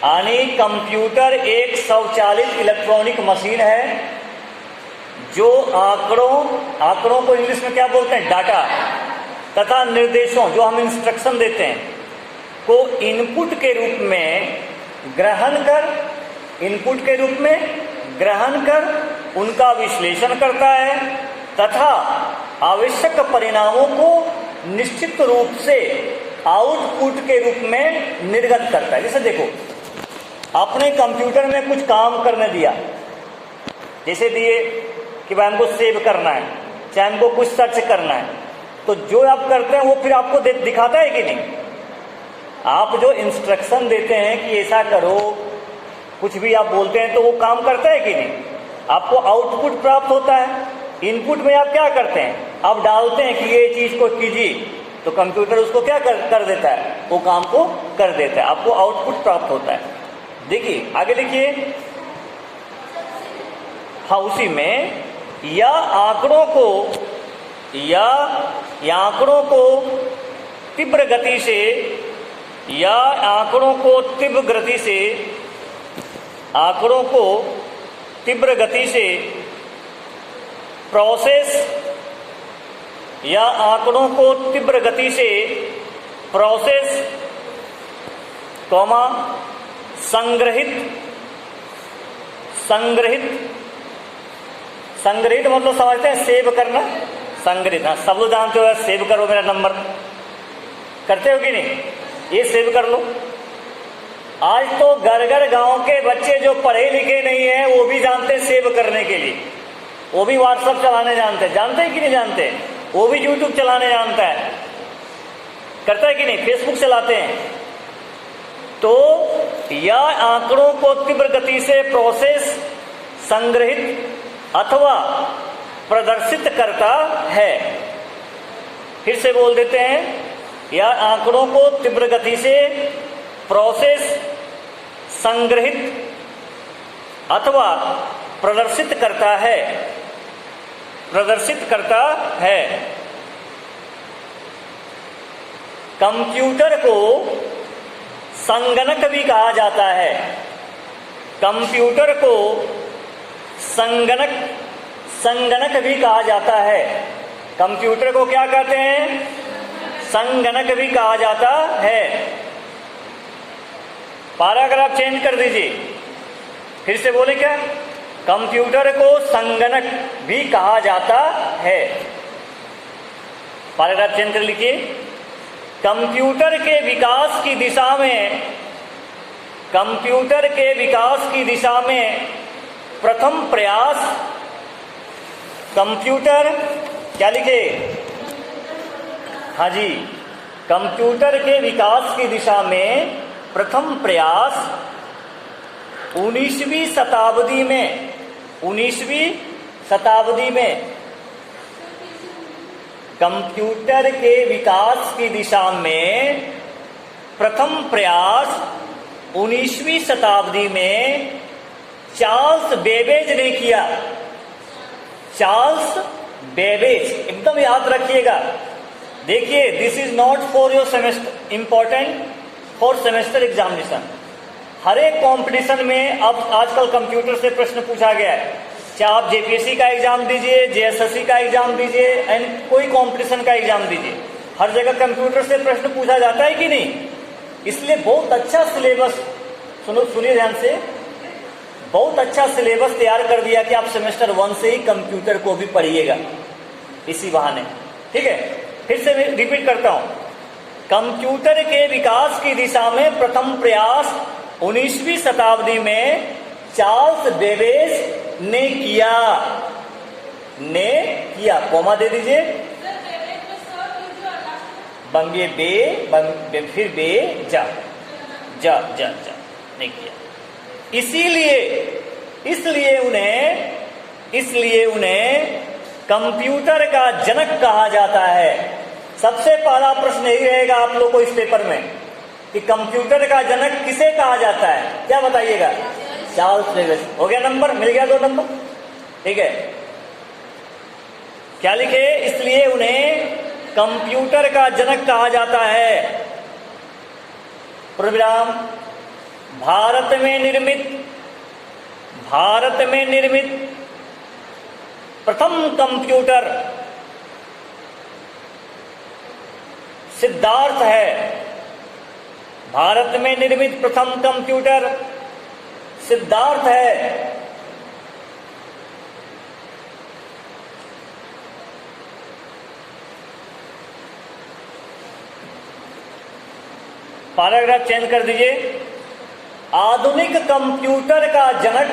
यानी कंप्यूटर एक स्वचालित इलेक्ट्रॉनिक मशीन है जो आंकड़ों को इंग्लिश में क्या बोलते हैं, डाटा, तथा निर्देशों जो हम इंस्ट्रक्शन देते हैं को इनपुट के रूप में ग्रहण कर उनका विश्लेषण करता है तथा आवश्यक परिणामों को निश्चित रूप से आउटपुट के रूप में निर्गत करता है। जैसे देखो, आपने कंप्यूटर में कुछ काम करने दिया, जैसे दिए कि भाई हमको सेव करना है, चाहे हमको कुछ सर्च करना है, तो जो आप करते हैं वो फिर आपको दिखाता है कि नहीं? आप जो इंस्ट्रक्शन देते हैं कि ऐसा करो, कुछ भी आप बोलते हैं तो वो काम करता है कि नहीं? आपको आउटपुट प्राप्त होता है। इनपुट में आप क्या करते हैं, आप डालते हैं कि ये चीज को कीजिए, तो कंप्यूटर उसको क्या कर देता है, वो काम को कर देता है, आपको आउटपुट प्राप्त होता है। देखिए आगे लिखिए, हाँ उसी में या आंकड़ों को तीव्र गति से प्रोसेस संग्रहित मतलब समझते हैं, सेव करना, संग्रहित। हाँ सब लोग जानते हो, सेव करो मेरा नंबर, करते हो कि नहीं? ये सेव कर लो। आज तो घर गांव के बच्चे जो पढ़े लिखे नहीं है वो भी जानते हैं सेव करने के लिए, वो भी व्हाट्सएप चलाने जानते हैं कि नहीं जानते? वो भी यूट्यूब चलाने जानता है, करता है कि नहीं? फेसबुक चलाते हैं। तो यह आंकड़ों को तीव्र गति से प्रोसेस, संग्रहित अथवा प्रदर्शित करता है। फिर से बोल देते हैं, यह आंकड़ों को तीव्र गति से प्रोसेस, संग्रहित अथवा प्रदर्शित करता है। कंप्यूटर को संगणक भी कहा जाता है। कंप्यूटर को संगणक भी कहा जाता है। कंप्यूटर को क्या कहते हैं? संगणक भी कहा जाता है। पैराग्राफ चेंज कर दीजिए, फिर से बोले क्या? कंप्यूटर को संगणक भी कहा जाता है। पैराग्राफ चेंज कर लिखिए, कंप्यूटर के विकास की दिशा में प्रथम प्रयास, कंप्यूटर क्या लिखे? हाँ जी, कंप्यूटर के विकास की दिशा में प्रथम प्रयास 19वीं शताब्दी में कंप्यूटर के विकास की दिशा में प्रथम प्रयास 19वीं शताब्दी में चार्ल्स बेबेज ने किया। चार्ल्स बेबेज, एकदम याद रखिएगा। देखिए, this is not for your semester, important for semester examination. हर एक कॉम्पिटिशन में अब आजकल कंप्यूटर से प्रश्न पूछा गया है, चाहे आप जेपीएससी का एग्जाम दीजिए, जेएसएससी का एग्जाम दीजिए, एंड कोई कंपटीशन का एग्जाम दीजिए, हर जगह कंप्यूटर से प्रश्न पूछा जाता है कि नहीं? इसलिए बहुत अच्छा सिलेबस, सुनिए ध्यान से, बहुत अच्छा सिलेबस तैयार कर दिया कि आप सेमेस्टर 1 से ही कंप्यूटर को भी पढ़िएगा इसी बहाने। ठीक है, फिर से रिपीट करता हूं, कंप्यूटर के विकास की दिशा में प्रथम प्रयास 19वीं शताब्दी में चार्ल्स बेबेज ने किया। कोमा दे दीजिए, बंगे फिर बे जा नहीं किया। इसलिए उन्हें कंप्यूटर का जनक कहा जाता है। सबसे पहला प्रश्न यही रहेगा आप लोग को इस पेपर में कि कंप्यूटर का जनक किसे कहा जाता है? क्या बताइएगा? Charles Babbage. हो गया नंबर, मिल गया 2 नंबर। ठीक है, क्या लिखे? इसलिए उन्हें कंप्यूटर का जनक कहा जाता है। पूर्णविराम। भारत में निर्मित प्रथम कंप्यूटर सिद्धार्थ है। भारत में निर्मित प्रथम कंप्यूटर सिद्धार्थ है। पैराग्राफ चेंज कर दीजिए। आधुनिक कंप्यूटर का जनक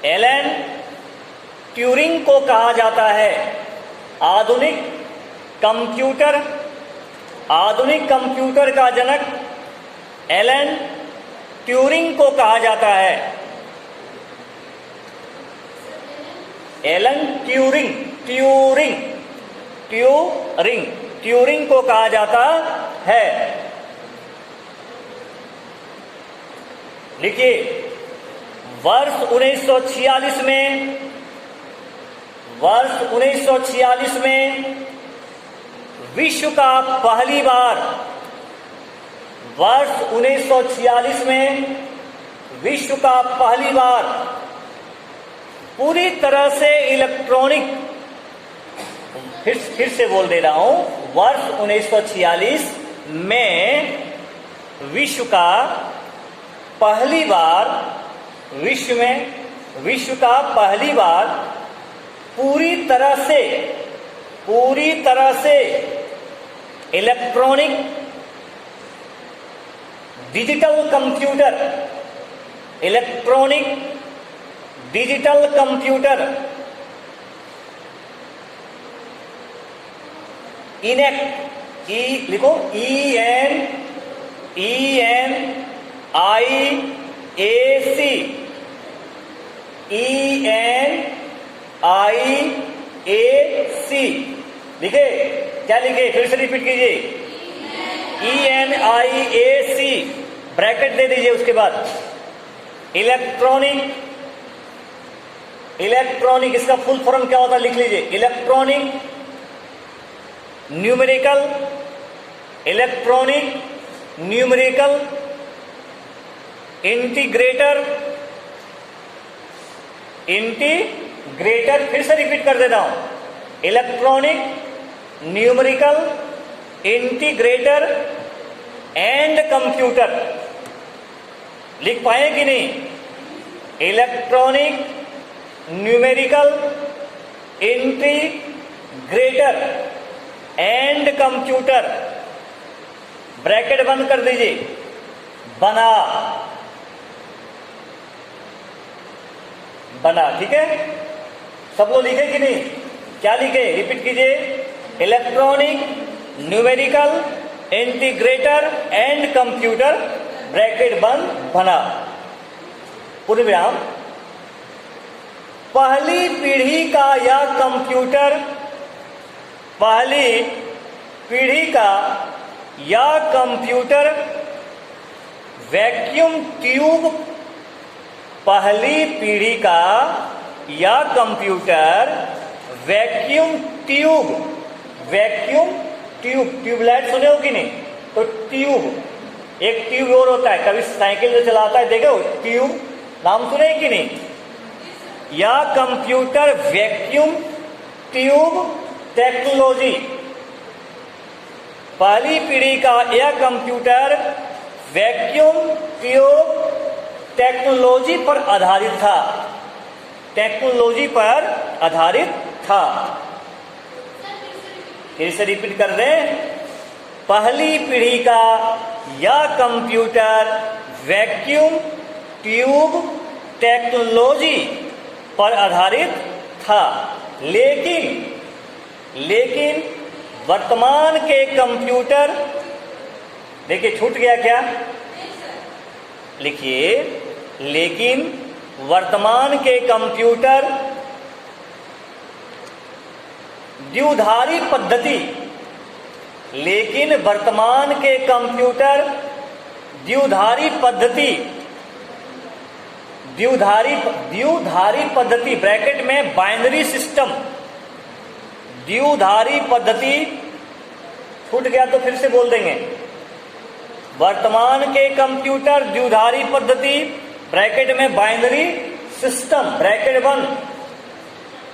एलन ट्यूरिंग को कहा जाता है। आधुनिक कंप्यूटर का जनक एलन ट्यूरिंग को कहा जाता है। एलन ट्यूरिंग को कहा जाता है। लिखिए, वर्ष 1946 में विश्व का पहली बार पूरी तरह से इलेक्ट्रॉनिक, फिर से बोल दे रहा हूं, वर्ष 1946 में विश्व का पहली बार पूरी तरह से इलेक्ट्रॉनिक डिजिटल कंप्यूटर इनेक्ट, लिखो ENIAC लिखे। क्या लिखे? फिर से रिपीट कीजिए। ENIAC ब्रैकेट दे दीजिए। उसके बाद इलेक्ट्रॉनिक इसका फुल फॉर्म क्या होता है लिख लीजिए। इलेक्ट्रॉनिक न्यूमेरिकल इंटीग्रेटर, फिर से रिपीट कर देता हूं। Electronic numerical integrator and computer. लिख पाए कि नहीं? Electronic numerical integrator and computer, bracket बंद कर दीजिए। बना, ठीक है? सब लोग लिखे कि नहीं? क्या लिखे? रिपीट कीजिए। Electronic numerical integrator and computer, bracket बंद, बना, पूर्ण विराम। पहली पीढ़ी का यह कंप्यूटर वैक्यूम ट्यूब ट्यूबलाइट सुने हो कि नहीं? तो ट्यूब, एक ट्यूब और होता है, कभी साइकिल जो चलाता है देखो, ट्यूब नाम सुने कि नहीं? यह कंप्यूटर वैक्यूम ट्यूब टेक्नोलॉजी, पहली पीढ़ी का यह कंप्यूटर वैक्यूम ट्यूब टेक्नोलॉजी पर आधारित था। फिर से रिपीट कर दें। पहली पीढ़ी का यह कंप्यूटर वैक्यूम ट्यूब टेक्नोलॉजी पर आधारित था, लेकिन वर्तमान के कंप्यूटर, देखिए छूट गया क्या? लिखिए, लेकिन वर्तमान के कंप्यूटर द्विधारी पद्धति ब्रैकेट में बाइनरी सिस्टम, द्विधारी पद्धति छूट गया तो फिर से बोल देंगे। वर्तमान के कंप्यूटर द्विधारी पद्धति ब्रैकेट में बाइनरी सिस्टम ब्रैकेट बंद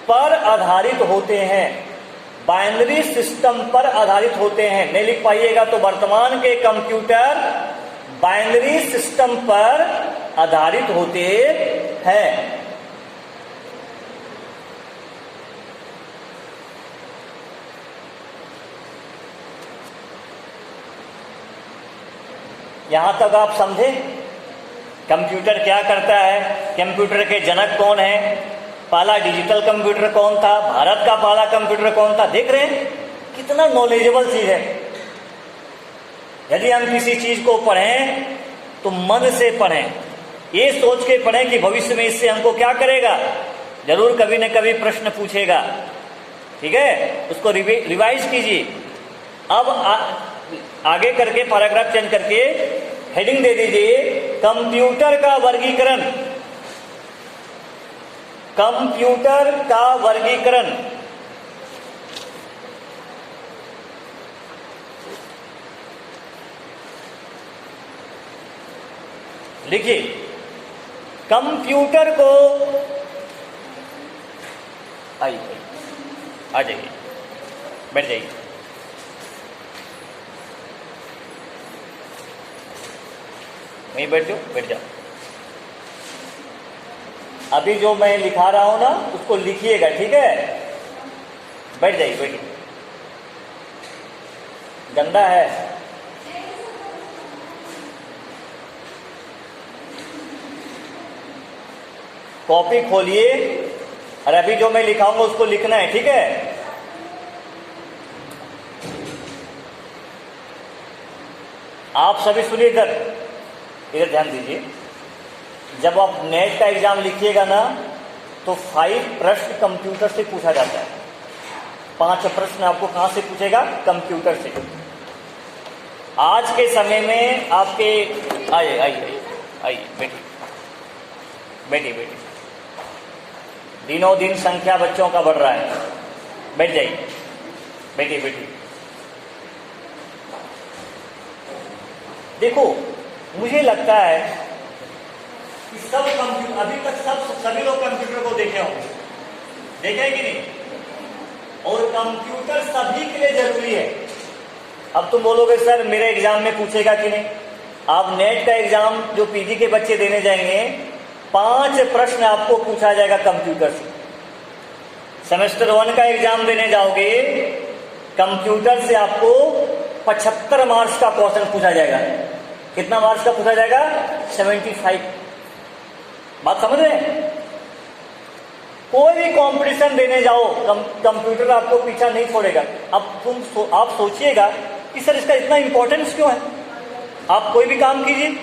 पर आधारित होते हैं। बाइनरी सिस्टम पर आधारित होते हैं, नहीं लिख पाइएगा तो वर्तमान के कंप्यूटर बाइनरी सिस्टम पर आधारित होते हैं। यहां तक आप समझे कंप्यूटर क्या करता है, कंप्यूटर के जनक कौन है, पहला डिजिटल कंप्यूटर कौन था, भारत का पहला कंप्यूटर कौन था। देख रहे हैं कितना नॉलेजेबल चीज है। यदि हम किसी चीज को पढ़ें तो मन से पढ़ें, ये सोच के पढ़ें कि भविष्य में इससे हमको क्या करेगा, जरूर कभी न कभी प्रश्न पूछेगा। ठीक है, उसको रिवाइज कीजिए। अब आगे करके पैराग्राफ चेंज करके हेडिंग दे दीजिए कंप्यूटर का वर्गीकरण। कंप्यूटर का वर्गीकरण। लिखिए कंप्यूटर को, आइए आ जाइए, बैठ जाइए। वहीं बैठ जाओ, बैठ जाओ। अभी जो मैं लिखा रहा हूं ना उसको लिखिएगा, ठीक है। बैठ जाइए, बैठिए। गंदा है। कॉपी खोलिए और अभी जो मैं लिखाऊंगा उसको लिखना है, ठीक है। आप सभी सुनिए, इधर ध्यान दीजिए। जब आप नेट का एग्जाम लिखिएगा ना तो 5 प्रश्न कंप्यूटर से पूछा जाता है। 5 प्रश्न आपको कहां से पूछेगा, कंप्यूटर से। आज के समय में आपके, आइए आइए आइए, बैठिए बैठिए बैठिए। दिनों दिन संख्या बच्चों का बढ़ रहा है। बैठ जाइए, बैठिए बैठिए। देखो मुझे लगता है कि सब कंप्यूटर, अभी तक सभी लोग कंप्यूटर को देखे होंगे, देखे कि नहीं। और कंप्यूटर सभी के लिए जरूरी है। अब तुम बोलोगे सर मेरे एग्जाम में पूछेगा कि नहीं। आप नेट का एग्जाम जो पीजी के बच्चे देने जाएंगे, 5 प्रश्न आपको पूछा जाएगा कंप्यूटर से। सेमेस्टर 1 का एग्जाम देने जाओगे, कंप्यूटर से आपको 75 मार्क्स का क्वेश्चन पूछा जाएगा। कितना मार्क्स का पूछा जाएगा, 75। बात समझ रहे हैं। कोई भी कंपटीशन देने जाओ, कंप्यूटर आपको पीछा नहीं छोड़ेगा। अब आप सोचिएगा कि सर इसका इतना इंपॉर्टेंस क्यों है। आप कोई भी काम कीजिए,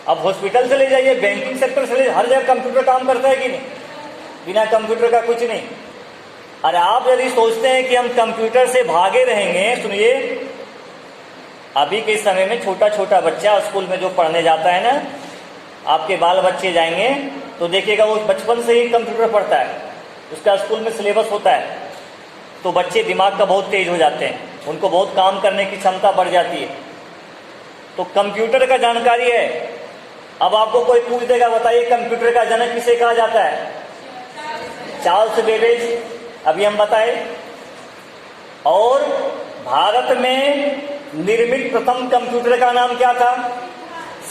अब हॉस्पिटल चले जाइए, बैंकिंग सेक्टर चले जाइए, हर जगह कंप्यूटर काम करता है कि नहीं। बिना कंप्यूटर का कुछ नहीं। अरे आप यदि सोचते हैं कि हम कंप्यूटर से भागे रहेंगे, सुनिए, अभी के समय में छोटा छोटा बच्चा स्कूल में जो पढ़ने जाता है ना, आपके बाल बच्चे जाएंगे तो देखिएगा वो बचपन से ही कंप्यूटर पढ़ता है, उसका स्कूल में सिलेबस होता है। तो बच्चे दिमाग का बहुत तेज हो जाते हैं, उनको बहुत काम करने की क्षमता बढ़ जाती है। तो कंप्यूटर का जानकारी है। अब आपको कोई पूछ देगा, बताइए कंप्यूटर का जनक किसे कहा जाता है, चार्ल्स बेबेज, अभी हम बताए। और भारत में निर्मित प्रथम कंप्यूटर का नाम क्या था,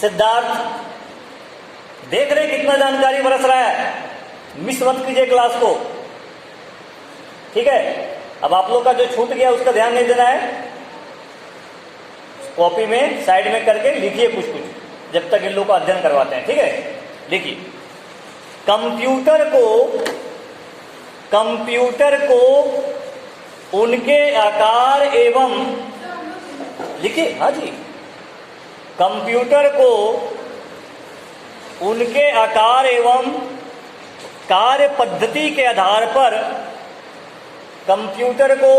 सिद्धार्थ। देख रहे कितना जानकारी बरस रहा है। मिस मत कीजिए क्लास को, ठीक है। अब आप लोग का जो छूट गया उसका ध्यान नहीं देना है। कॉपी में साइड में करके लिखिए कुछ कुछ, जब तक इन लोग को अध्ययन करवाते हैं, ठीक है। लिखिए कंप्यूटर को उनके आकार एवं, लिखिए, हाँ जी, कंप्यूटर को उनके आकार एवं कार्य पद्धति के आधार पर, कंप्यूटर को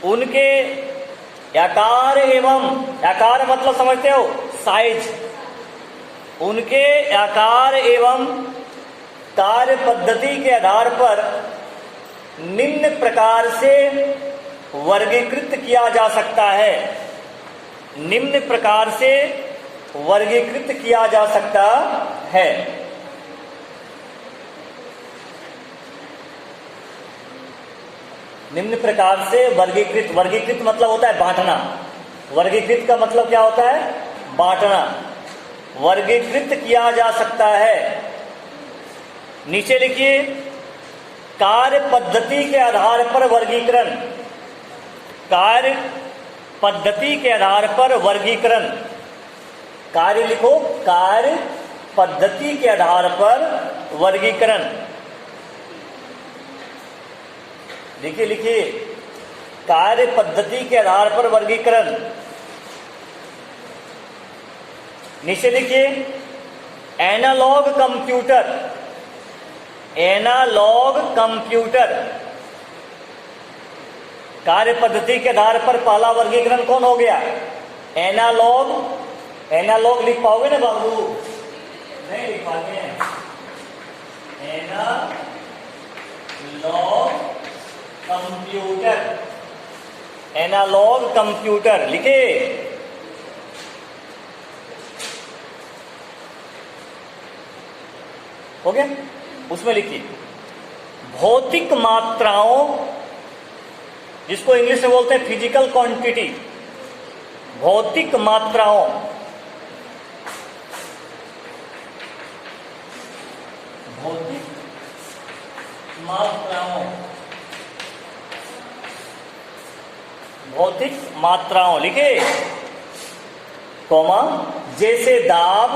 उनके आकार एवं, आकार मतलब समझते हो, साइज, उनके आकार एवं कार्य पद्धति के आधार पर निम्न प्रकार से वर्गीकृत किया जा सकता है। निम्न प्रकार से वर्गीकृत किया जा सकता है। निम्न प्रकार से वर्गीकृत, वर्गीकृत मतलब होता है बांटना। वर्गीकृत का मतलब क्या होता है? बांटना। वर्गीकृत किया जा सकता है। नीचे लिखिए, कार्य पद्धति के आधार पर वर्गीकरण। कार्य पद्धति के आधार पर वर्गीकरण। कार्य लिखो, कार्य पद्धति के आधार पर वर्गीकरण। देखिए, लिखिए, कार्य पद्धति के आधार पर वर्गीकरण। नीचे लिखिए, एनालॉग कंप्यूटर। Analogue computer. कार्य पद्धति के आधार पर पहला वर्गीकरण कौन हो गया? एनालॉग। एनालॉग लिख पाओगे ना बाबू? नहीं लिख पाते हैं। Analogue computer. एनालॉग कंप्यूटर लिखे। हो गया? उसमें लिखिए, भौतिक मात्राओं, जिसको इंग्लिश में बोलते हैं फिजिकल क्वांटिटी। भौतिक मात्राओं, भौतिक मात्राओं, भौतिक मात्राओं लिखे, कॉमा, जैसे दाब,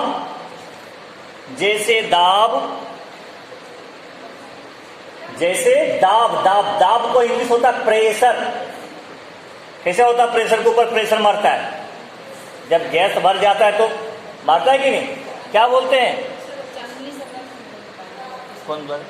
जैसे दाब, जैसे दाब। दाब, दाब को इंग्लिश होता है प्रेशर। कैसे होता है? प्रेशर के ऊपर प्रेशर मारता है। जब गैस भर जाता है तो मारता है कि नहीं? क्या बोलते हैं? कौन बोल?